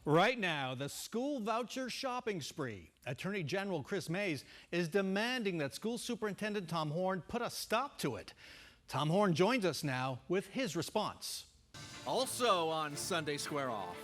Right now, the school voucher shopping spree. Attorney General Kris is demanding that School Superintendent Tom Horne put a stop to it. Tom Horne joins us now with his response. Also on Sunday Square Off,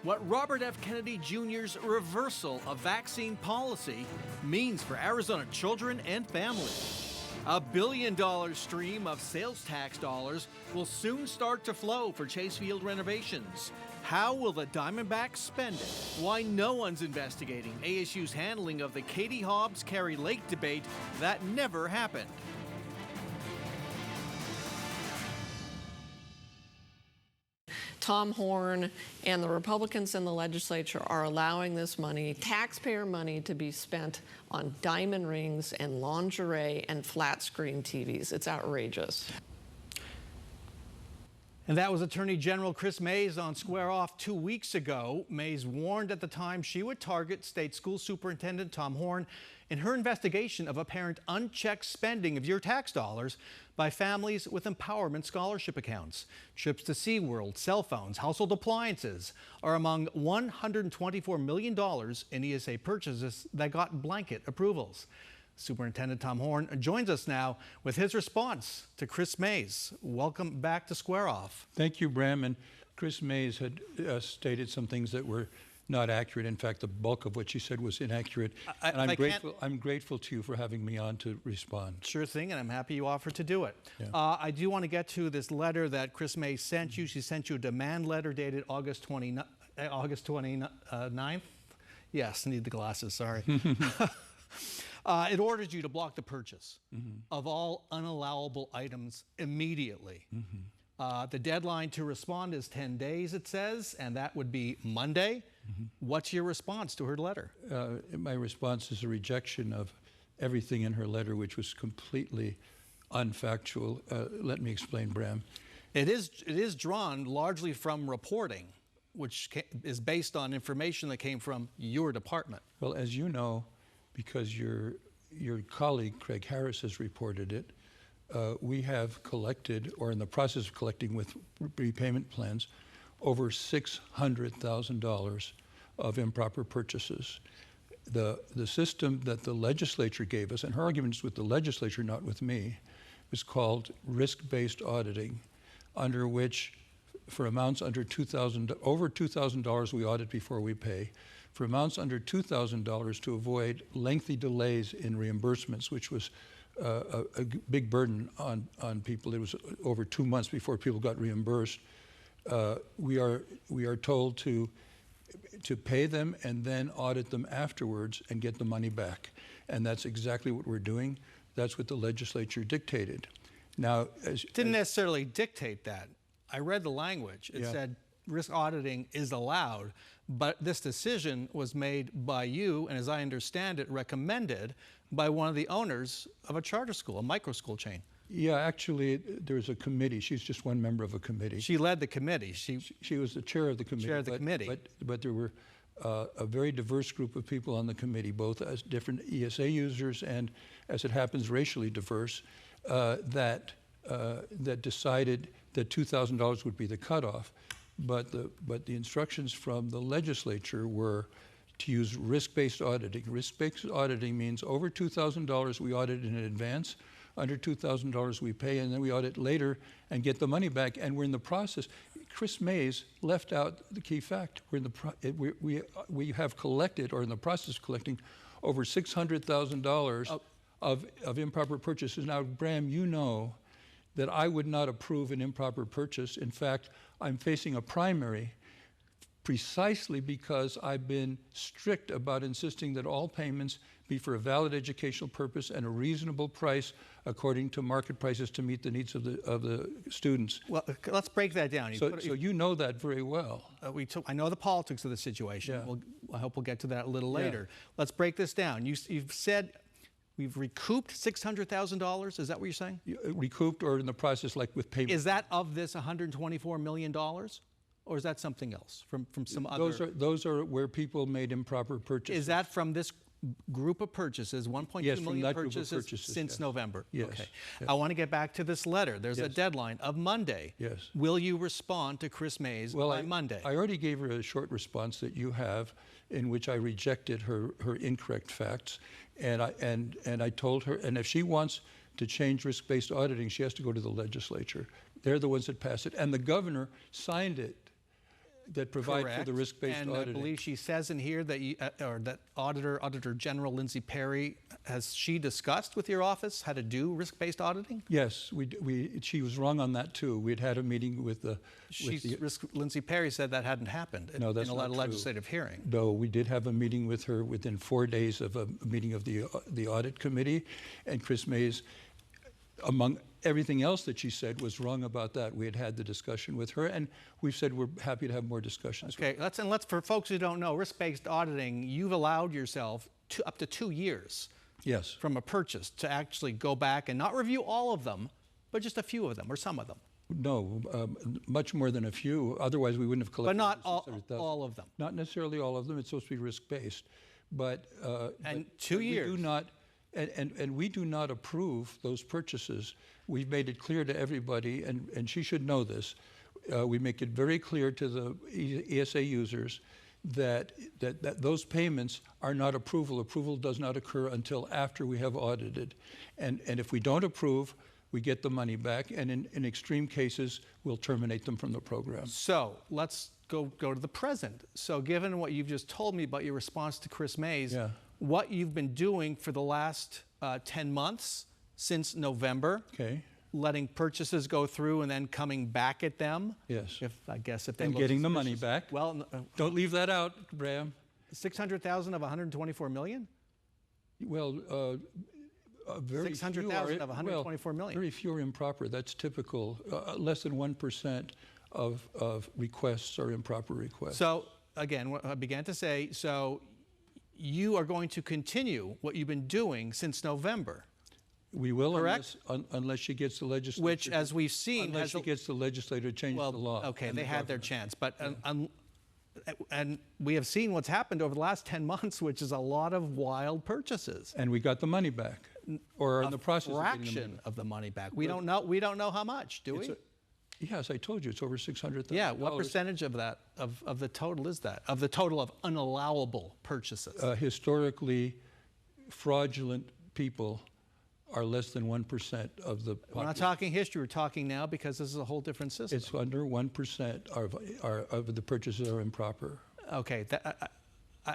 what Robert F. Kennedy Jr.'s reversal of vaccine policy means for Arizona children and families. A $1 billion stream of sales tax dollars will soon start to flow for Chase Field renovations. How will the Diamondbacks spend it? Why no one's investigating ASU's handling of the Katie Hobbs-Carrie Lake debate that never happened. Tom Horne and the Republicans in the legislature are allowing this money, taxpayer money, to be spent on diamond rings and lingerie and flat screen TVs. It's outrageous. And that was Attorney General Kris on Square Off 2 weeks ago. Mays warned at the time she would target State School Superintendent Tom Horne in her investigation of apparent unchecked spending of your tax dollars by families with empowerment scholarship accounts. Trips to SeaWorld, cell phones, household appliances are among $124 million in ESA purchases that got blanket approvals. Superintendent Tom Horne joins us now with his response to Kris Mays. Welcome back to Square Off. Thank you, Bram. And Kris Mays had stated some things that were not accurate. In fact, the bulk of what she said was inaccurate. I'm grateful to you for having me on to respond. Sure thing, and I'm happy you offered to do it. Yeah. I do want to get to this letter that Kris Mays sent you. She sent you a demand letter dated August 29th. Yes, need the glasses, sorry. It orders you to block the purchase of all unallowable items immediately. The deadline to respond is 10 days, it says, and that would be Monday. What's your response to her letter? My response is a rejection of everything in her letter, which was completely unfactual. Let me explain, Bram. It is drawn largely from reporting, which is based on information that came from your department. Well, as you know, because your colleague, Craig Harris, has reported it, we have collected, or in the process of collecting with repayment plans, over $600,000 of improper purchases. The system that the legislature gave us, and her argument is with the legislature, not with me, is called risk-based auditing, under which for amounts under over $2,000 we audit before we pay. For amounts under $2,000 to avoid lengthy delays in reimbursements, which was a big burden on people. It was over 2 months before people got reimbursed. We are told to pay them and then audit them afterwards and get the money back. And that's exactly what we're doing. That's what the legislature dictated. Now, didn't necessarily dictate that. I read the language. It said risk auditing is allowed, but this decision was made by you, and as I understand it, recommended by one of the owners of a charter school, a micro school chain. Yeah, actually, there's a committee. She's just one member of a committee. She led the committee. She was the chair of the committee. Chair of the committee. But there were a very diverse group of people on the committee, both as different ESA users and, as it happens, racially diverse, that decided that $2,000 would be the cutoff. But the instructions from the legislature were to use risk-based auditing. Risk-based auditing means over $2,000 we audit in advance, under $2,000 we pay, and then we audit later and get the money back. And we're in the process. Kris Mays left out the key fact. We have collected, or in the process of collecting, over $600,000 of improper purchases. Now, Bram, you know that I would not approve an improper purchase. In fact, I'm facing a primary precisely because I've been strict about insisting that all payments be for a valid educational purpose and a reasonable price according to market prices to meet the needs of the students. Well, let's break that down. So you know that very well. I know the politics of the situation. Yeah. I hope we'll get to that a little later. Let's break this down. You've said we've recouped $600,000. Is that what you're saying? Recouped, or in the process, like with payment. Is that of this $124 million? Or is that something else from some other? Those are where people made improper purchases. Is that from this group of purchases, 1.2 Yes, from million that group of purchases, purchases, since yes. November. Yes, Okay. yes. I want to get back to this letter. There's a Yes. deadline of Monday. Yes. Will you respond to Kris Mays by Monday? I already gave her a short response that you have, in which I rejected her incorrect facts, and I told her, and if she wants to change risk-based auditing, she has to go to the legislature. They're the ones that passed it, and the governor signed it, that provide for the risk-based and auditing. I believe she says in here that that Auditor General Lindsay Perry, has she discussed with your office how to do risk-based auditing? Yes, she was wrong on that too. We'd had a meeting with the. Lindsay Perry said that hadn't happened No, that's in a not true. legislative hearing. No, we did have a meeting with her within 4 days of a meeting of the audit committee, and Kris Mays, among everything else that she said, was wrong about that. We had the discussion with her, and we've said we're happy to have more discussions. Okay, let's for folks who don't know, risk-based auditing, you've allowed yourself up to 2 years. Yes. From a purchase to actually go back and not review all of them, but just a few of them or some of them. No, much more than a few. Otherwise, we wouldn't have collected. But not all of them. Not necessarily all of them. It's supposed to be risk-based, but and 2 years. We do not, and we do not approve those purchases. We've made it clear to everybody, and she should know this. We make it very clear to the ESA users that those payments are not approval. Approval does not occur until after we have audited. And if we don't approve, we get the money back, and in extreme cases, we'll terminate them from the program. So let's go to the present. So given what you've just told me about your response to Kris Mays, what you've been doing for the last 10 months since November, letting purchases go through and then coming back at them. Yes. If they and look getting the suspicious. money back. Well, don't leave that out, Graham. 600,000 of 124 million. Well, very 600,000 of 124 million. Very few are improper. That's typical. Less than 1% of requests are improper requests. So again, what I began to say. So you are going to continue what you've been doing since November. We will, correct? Unless she gets the legislature. Which, as we've seen, unless she gets the legislature to change the law. Okay, they had their chance, but and we have seen what's happened over the last 10 months, which is a lot of wild purchases. And we got the money back, or in the process of getting the money. Of the money back. We don't know. We don't know how much, do we? Yes, I told you it's over $600,000. Yeah. What percentage of that of the total is that? Of the total of unallowable purchases? Historically, fraudulent people are less than 1% of the population. We're not talking history, we're talking now because this is a whole different system. It's under 1% of the purchases are improper. Okay,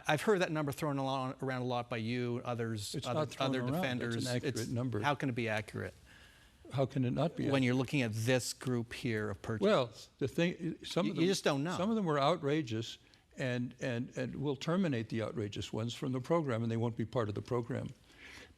I've heard that number thrown around a lot by you, others, other defenders. It's an accurate number. How can it be accurate? How can it not be accurate? When you're looking at this group here of purchases? Well, the thing, some of them, you just don't know. Some of them were outrageous, and we'll terminate the outrageous ones from the program, and they won't be part of the program.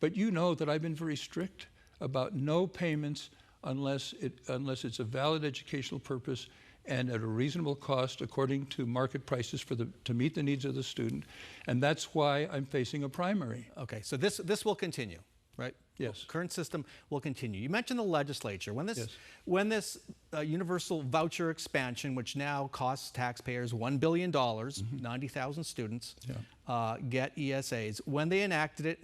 But you know that I've been very strict about no payments unless it's a valid educational purpose and at a reasonable cost according to market prices to meet the needs of the student. And that's why I'm facing a primary. Okay, so this will continue, right? Yes. Current system will continue. You mentioned the legislature. When this universal voucher expansion, which now costs taxpayers $1 billion, 90,000 students get ESAs. When they enacted it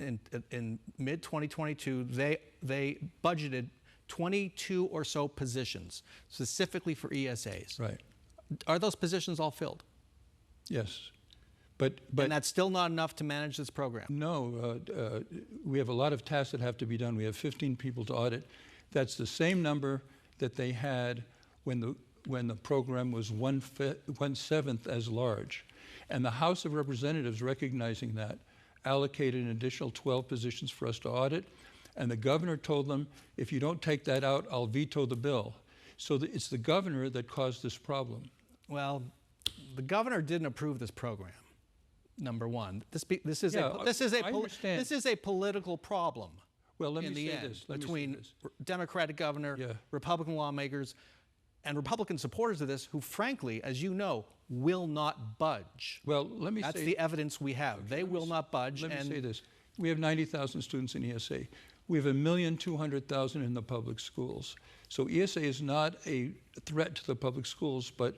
in mid-2022, they budgeted 22 or so positions specifically for ESAs. Right. Are those positions all filled? Yes. But and that's still not enough to manage this program? No, we have a lot of tasks that have to be done. We have 15 people to audit. That's the same number that they had when the program was 1/7 as large. And the House of Representatives, recognizing that, allocated an additional 12 positions for us to audit. And the governor told them, if you don't take that out, I'll veto the bill. So it's the governor that caused this problem. Well, the governor didn't approve this program. Number one, this is a political problem. Well, let in me the say end this. between Democratic governor, Republican lawmakers, and Republican supporters of this, who, frankly, as you know, will not budge. Well, let me say that's the evidence we have. They will not budge. Let me say this: we have 90,000 students in ESA. We have 1,200,000 in the public schools. So ESA is not a threat to the public schools, but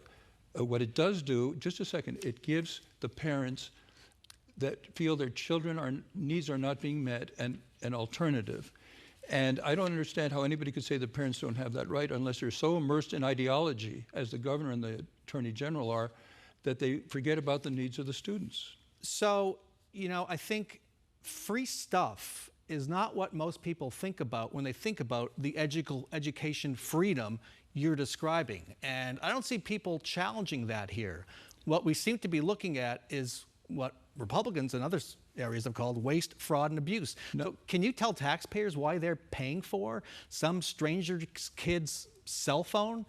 what it does do, just a second, it gives the parents that feel their children needs are not being met and an alternative. And I don't understand how anybody could say the parents don't have that right unless they're so immersed in ideology, as the governor and the attorney general are, that they forget about the needs of the students. So, you know, I think free stuff is not what most people think about when they think about the education freedom you're describing. And I don't see people challenging that here. What we seem to be looking at is what Republicans and other areas have called waste, fraud, and abuse. No. So can you tell taxpayers why they're paying for some stranger kid's cell phone?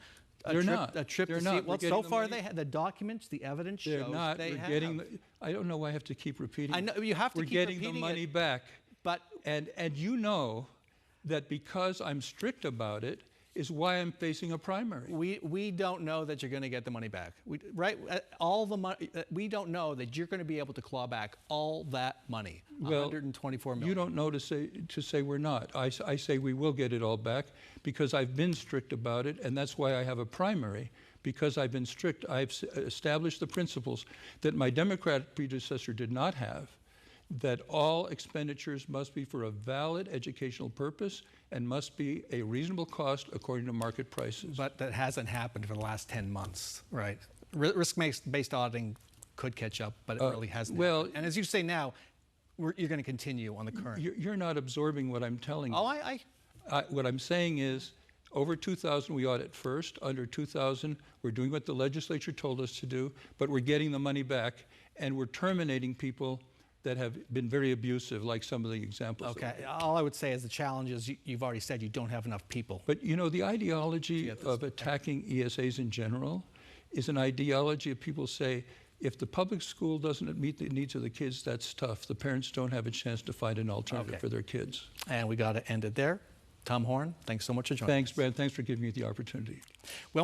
They're not. A trip They're to not. see it. Well, We're so getting far the money. they have the documents, the evidence They're shows not. they We're have. getting I don't know why I have to keep repeating. I know you have to We're keep getting repeating the money it, back. but And you know that because I'm strict about it is why I'm facing a primary. we don't know that you're going to get the money back. All the money. We don't know that you're going to be able to claw back all that money. Well, 124 million. You don't know to say we're not. I say we will get it all back because I've been strict about it, and that's why I have a primary. Because I've been strict, I've established the principles that my Democratic predecessor did not have, that all expenditures must be for a valid educational purpose and must be a reasonable cost according to market prices. But that hasn't happened for the last 10 months, right? Risk-based auditing could catch up, but it really hasn't. well, happened. And as you say now, you're going to continue on the current. You're not absorbing what I'm telling you. Oh, What I'm saying is, over 2,000 we audit first. Under 2,000, we're doing what the legislature told us to do, but we're getting the money back, and we're terminating people that have been very abusive, like some of the examples. Okay. All I would say is the challenge is you've already said you don't have enough people. But you know, the ideology of attacking ESAs in general is an ideology of people say, if the public school doesn't meet the needs of the kids, that's tough. The parents don't have a chance to find an alternative for their kids. And we got to end it there. Tom Horne, thanks so much for joining us. Thanks, Brad. Thanks for giving me the opportunity. Well,